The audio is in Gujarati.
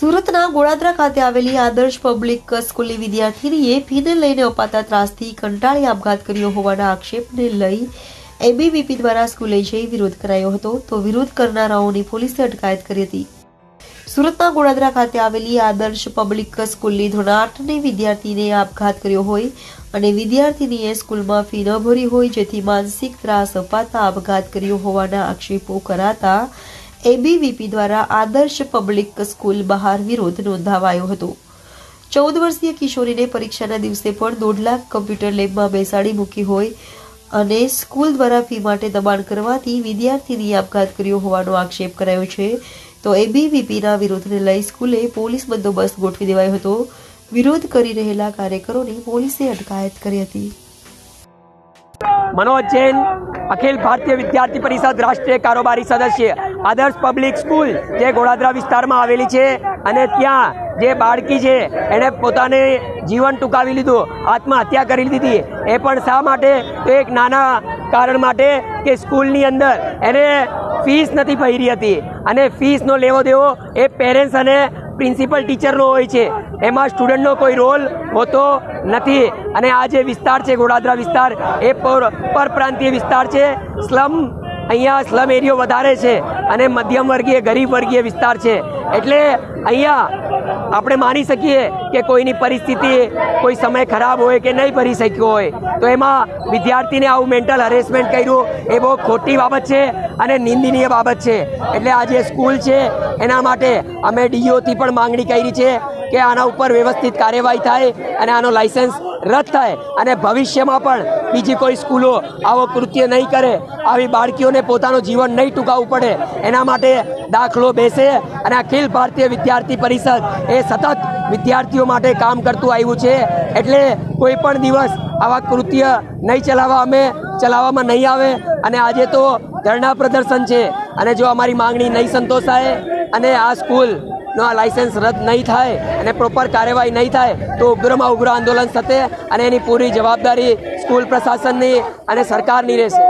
સુરતના ગોળાદરા ખાતે આવેલી આદર્શ પબ્લિક સ્કૂલની વિદ્યાર્થીનીએ ફીને લઈને અપાતા ત્રાસથી કંટાળી આપઘાત કર્યો હોવાના આક્ષેપને લઈ એબીવીપી દ્વારા સ્કૂલે જઈ વિરોધ કરાયો હતો, તો વિરોધ કરનારાઓની પોલીસે અટકાયત કરી હતી। સુરતના ગોળાદરા ખાતે આવેલી આદર્શ પબ્લિક સ્કૂલની ધોરણ 8ની વિદ્યાર્થીને આપઘાત કર્યો હોય અને વિદ્યાર્થીનીએ સ્કૂલમાં ફી ન ભરી હોય, જેથી માનસિક ત્રાસ અપાતા આપઘાત કર્યો હોવાના આક્ષેપો કરાતા એબીવીપી દ્વારા આદર્શ પબ્લિક સ્કૂલ બહાર વિરોધ નોંધાવાયો હતો। 14 વર્ષીય કિશોરીને પરીક્ષાના દિવસે પણ 1.5 લાખ કમ્પ્યુટર લેબમાં બેસાડી મૂકી હોય અને સ્કૂલ દ્વારા ફી માટે દબાણ કરવાથી વિદ્યાર્થીનીએ આપઘાત કર્યો હોવાનો આક્ષેપ કરાયો છે, તો એબીવીપીના વિરોધને લઈ સ્કૂલે પોલીસ બંદોબસ્ત ગોઠવી દેવાયો હતો। વિરોધ કરી રહેલા કાર્યકરોની પોલીસે અટકાયત કરી હતી। मनोज जैन, अखिल भारतीय विद्यार्थी परिषद राष्ट्रीय कारोबारी सदस्य, आदर्श पब्लिक स्कूल जे गोड़ादरा विस्तार में आवेली छे अने त्यां जे बाळकी छे एने पोताने जीवन टूंकावी लीधुं, आत्महत्या करी लीधी। ए पण शा माटे? तो एक नाना कारण माटे के स्कूलनी अंदर एने फीस नथी भरी हती अने फीसनो लेवो देवो ए पेरेंट्स अने प्रिंसिपल टीचरनो होय छे, एमां स्टूडंटनो कोई रोल होतो नथी। अने आ जे विस्तार छे गोड़ादरा विस्तार ए परप्रांतीय विस्तार छे, स्लम अहींया स्लम एरियो वधारे छे अने मध्यम वर्गीय गरीब वर्गीय विस्तार छे, एटले अहींया આપણે માની શકીએ કે કોઈની પરિસ્થિતિ કોઈ સમય ખરાબ હોય કે નહીં ભરી શક્યો હોય તો એમાં વિદ્યાર્થીને આવું મેન્ટલ હરેસમેન્ટ કર્યું એ બહુ ખોટી બાબત છે અને નિંદનીય બાબત છે। એટલે આ જે સ્કૂલ છે એના માટે અમે ડીઓથી પણ માંગણી કરી છે કે આના ઉપર વ્યવસ્થિત કાર્યવાહી થાય અને આનો લાયસન્સ રદ થાય અને ભવિષ્યમાં પણ બીજી કોઈ સ્કૂલો આવો કૃત્ય નહીં કરે, આવી બાળકીઓને પોતાનું જીવન નહીં ટૂંકાવવું પડે એના માટે દાખલો બેસે। અને અખિલ ભારતીય વિદ્યાર્થી પરિષદ એ સતત વિદ્યાર્થીઓ માટે કામ કરતું આવ્યું છે, એટલે કોઈ પણ દિવસ આવા કૃત્ય નહીં ચલાવવામાં નહીં આવે। અને આજે તો ધરણા પ્રદર્શન છે અને જો અમારી માંગણી નહીં સંતોષાય અને આ સ્કૂલનો લાયસન્સ રદ નહીં થાય અને પ્રોપર કાર્યવાહી નહીં થાય તો ઉગ્રમાં ઉગ્ર આંદોલન થશે અને એની પૂરી જવાબદારી સ્કૂલ પ્રશાસનની અને સરકારની રહેશે।